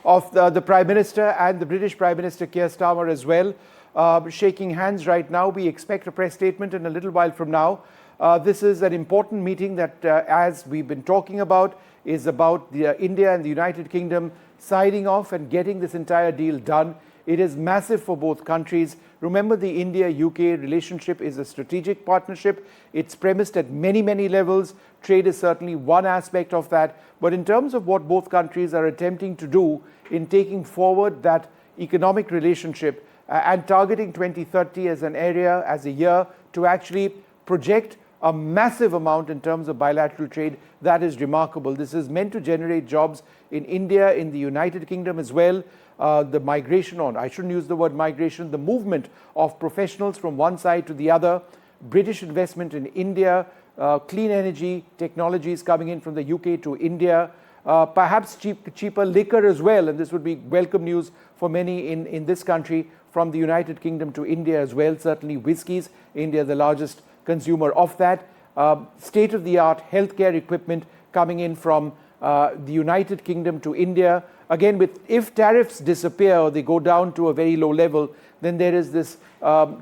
of the Prime Minister and the British Prime Minister Keir Starmer as well, shaking hands right now. We expect a press statement in a little while from now. This is an important meeting that, as we've been talking about, is about India and the United Kingdom siding off and getting this entire deal done. It is massive for both countries. Remember, the India-UK relationship is a strategic partnership. It's premised at many, many levels. Trade is certainly one aspect of that. But in terms of what both countries are attempting to do in taking forward that economic relationship and targeting 2030 as an area, as a year, to actually project a massive amount in terms of bilateral trade, that is remarkable. This is meant to generate jobs in India, in the United Kingdom as well. The migration on, I shouldn't use the word migration, the movement of professionals from one side to the other, British investment in India, clean energy technologies coming in from the UK to India, perhaps cheaper liquor as well, and this would be welcome news for many in this country, from the United Kingdom to India as well. Certainly whiskies, India the largest consumer of that. State-of-the-art healthcare equipment coming in from the United Kingdom to India. Again, if tariffs disappear or they go down to a very low level, then there is this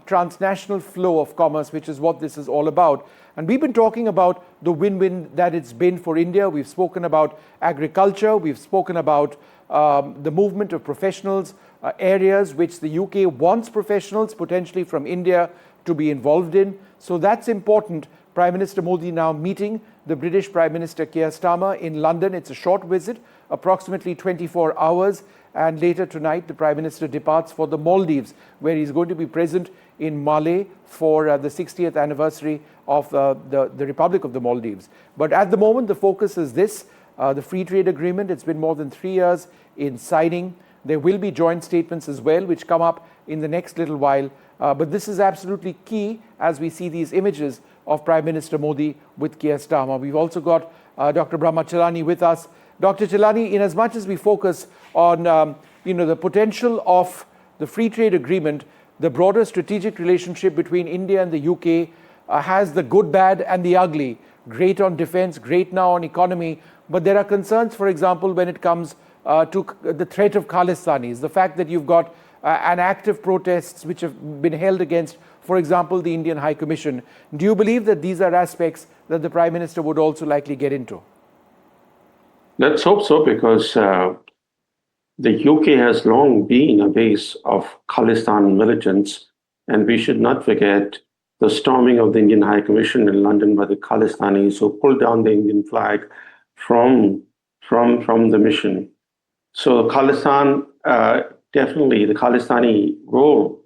transnational flow of commerce, which is what this is all about. And we've been talking about the win-win that it's been for India. We've spoken about agriculture. We've spoken about the movement of professionals, areas which the UK wants professionals potentially from India to be involved in. So that's important. Prime Minister Modi now meeting the British Prime Minister Keir Starmer in London. It's a short visit, approximately 24 hours. And later tonight, the Prime Minister departs for the Maldives, where he's going to be present in Malé for the 60th anniversary of the Republic of the Maldives. But at the moment, the focus is this, the free trade agreement. It's been more than 3 years in signing. There will be joint statements as well, which come up in the next little while. But this is absolutely key as we see these images of Prime Minister Modi with Keir Starmer. We've also got Dr. Brahma Chelani with us. Dr. Chelani, in as much as we focus on the potential of the free trade agreement, the broader strategic relationship between India and the UK has the good, bad and the ugly. Great on defense, great now on economy. But there are concerns, for example, when it comes to the threat of Khalistanis, the fact that you've got an active protests which have been held against, for example, the Indian High Commission. Do you believe that these are aspects that the Prime Minister would also likely get into? Let's hope so, because the UK has long been a base of Khalistan militants, and we should not forget the storming of the Indian High Commission in London by the Khalistanis, who pulled down the Indian flag from the mission. So Khalistan, definitely the Khalistani role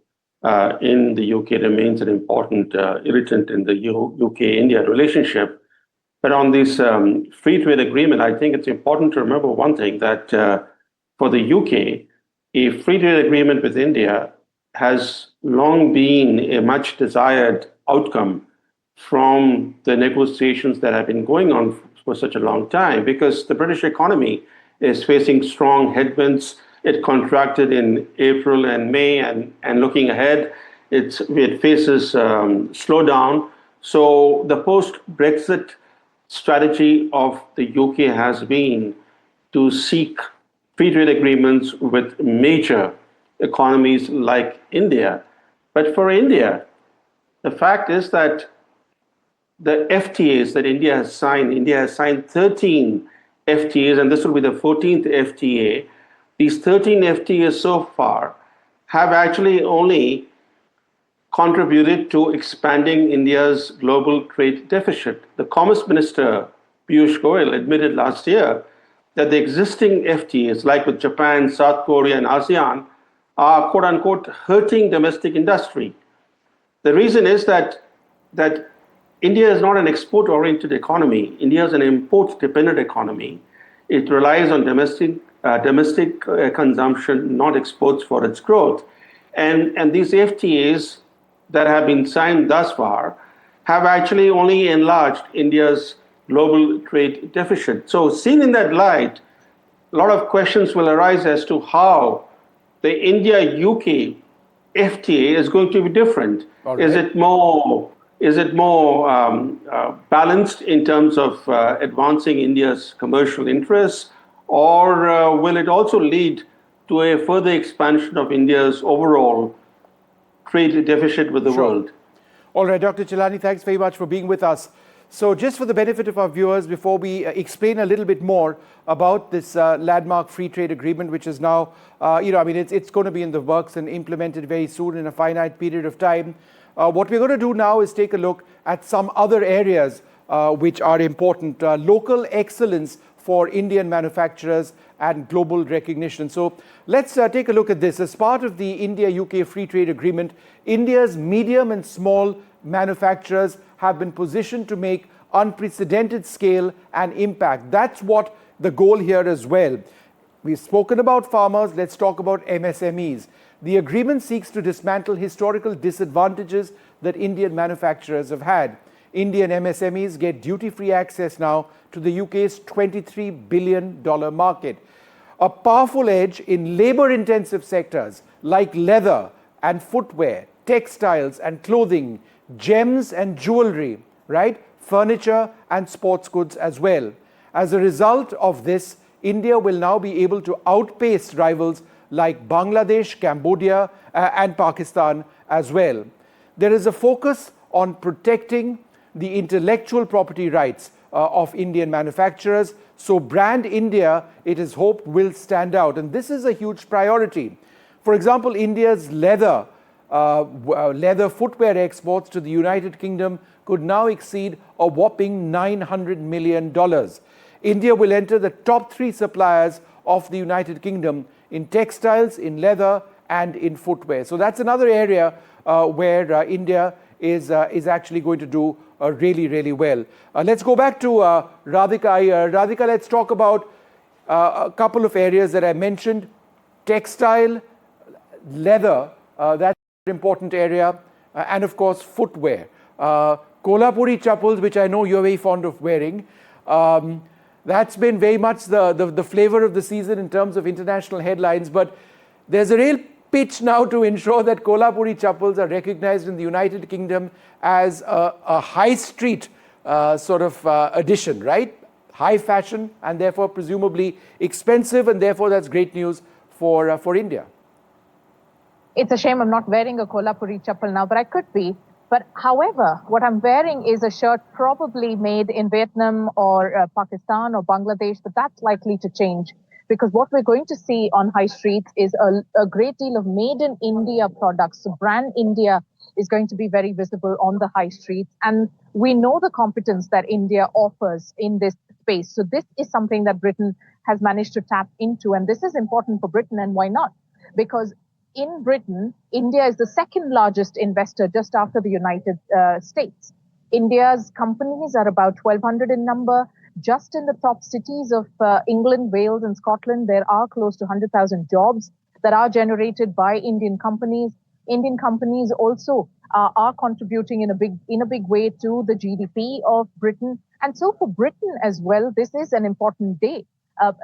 in the UK remains an important irritant in the UK-India relationship. But on this free trade agreement, I think it's important to remember one thing, that for the UK, a free trade agreement with India has long been a much desired outcome from the negotiations that have been going on for such a long time, because the British economy is facing strong headwinds. It contracted in April and May, and looking ahead, it faces slowdown. So the post-Brexit strategy of the UK has been to seek free trade agreements with major economies like India. But for India, the fact is that the FTAs that India has signed 13 FTAs, and this will be the 14th FTA. These 13 FTAs so far have actually only contributed to expanding India's global trade deficit. The Commerce Minister, Piyush Goyal, admitted last year that the existing FTAs, like with Japan, South Korea, and ASEAN, are quote-unquote hurting domestic industry. The reason is that India is not an export-oriented economy. India is an import-dependent economy. It relies on domestic consumption, not exports, for its growth. And these FTAs that have been signed thus far have actually only enlarged India's global trade deficit. So seen in that light, a lot of questions will arise as to how the India-UK FTA is going to be different. Right. Is it more balanced in terms of advancing India's commercial interests, or will it also lead to a further expansion of India's overall trade deficit with the world? All right, Dr. Chilani, thanks very much for being with us. So just for the benefit of our viewers, before we explain a little bit more about this landmark free trade agreement, which is now, it's going to be in the works and implemented very soon in a finite period of time. What we're going to do now is take a look at some other areas which are important. Local excellence for Indian manufacturers and global recognition. So let's take a look at this. As part of the India-UK Free Trade Agreement, India's medium and small manufacturers have been positioned to make unprecedented scale and impact. That's what the goal here as well. We've spoken about farmers, let's talk about MSMEs. The agreement seeks to dismantle historical disadvantages that Indian manufacturers have had. Indian MSMEs get duty-free access now to the UK's $23 billion market. A powerful edge in labor-intensive sectors like leather and footwear, textiles and clothing, gems and jewelry, right? Furniture and sports goods as well. As a result of this, India will now be able to outpace rivals like Bangladesh, Cambodia, and Pakistan as well. There is a focus on protecting the intellectual property rights of Indian manufacturers. So Brand India, it is hoped, will stand out. And this is a huge priority. For example, India's leather footwear exports to the United Kingdom could now exceed a whopping $900 million. India will enter the top 3 suppliers of the United Kingdom in textiles, in leather, and in footwear. So that's another area where India is actually going to do really, really well. Let's go back to Radhika. Radhika, let's talk about a couple of areas that I mentioned. Textile, leather, that's an important area, and of course footwear. Kolhapuri chappals, which I know you're very fond of wearing, that's been very much the flavor of the season in terms of international headlines, but there's a real pitch now to ensure that Kolhapuri chappals are recognized in the United Kingdom as a high street addition, right? High fashion and therefore presumably expensive, and therefore that's great news for India. It's a shame I'm not wearing a Kolhapuri chappal now, but I could be. But however, what I'm wearing is a shirt probably made in Vietnam or Pakistan or Bangladesh, but that's likely to change, because what we're going to see on high streets is a great deal of made in India products. So Brand India is going to be very visible on the high streets. And we know the competence that India offers in this space. So this is something that Britain has managed to tap into. And this is important for Britain. And why not? Because in Britain, India is the second largest investor just after the United States. India's companies are about 1,200 in number. Just in the top cities of England, Wales, and Scotland, there are close to 100,000 jobs that are generated by Indian companies. Indian companies also are contributing in a big way to the GDP of Britain. And so for Britain as well, this is an important day.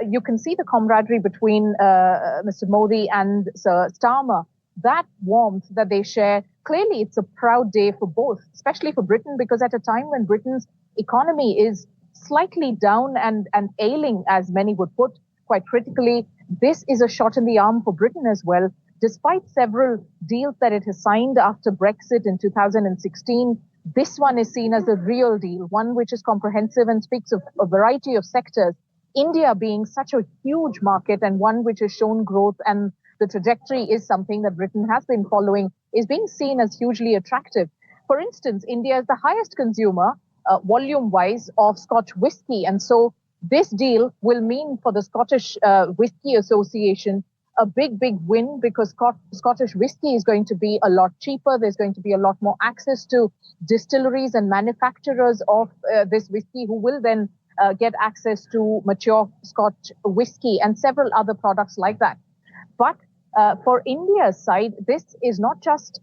You can see the camaraderie between Mr. Modi and Sir Starmer, that warmth that they share. Clearly, it's a proud day for both, especially for Britain, because at a time when Britain's economy is slightly down and ailing, as many would put, quite critically, this is a shot in the arm for Britain as well. Despite several deals that it has signed after Brexit in 2016, this one is seen as a real deal, one which is comprehensive and speaks of a variety of sectors. India being such a huge market and one which has shown growth, and the trajectory is something that Britain has been following, is being seen as hugely attractive. For instance, India is the highest consumer, volume-wise, of Scotch whisky. And so this deal will mean for the Scottish Whisky Association a big, big win, because Scottish whisky is going to be a lot cheaper. There's going to be a lot more access to distilleries and manufacturers of this whisky, who will then get access to mature Scotch whisky and several other products like that. But for India's side, this is not just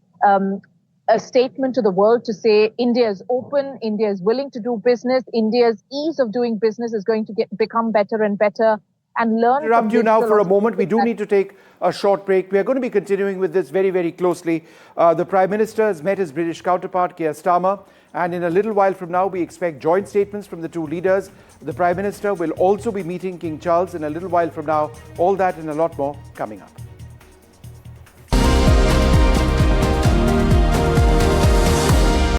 a statement to the world to say India is open, India is willing to do business, India's ease of doing business is going to become better and better. and learn. Interrupt you now for a moment. We do that- need to take a short break. We are going to be continuing with this very, very closely. The Prime Minister has met his British counterpart, Keir Starmer, and in a little while from now, we expect joint statements from the two leaders. The Prime Minister will also be meeting King Charles in a little while from now. All that and a lot more coming up.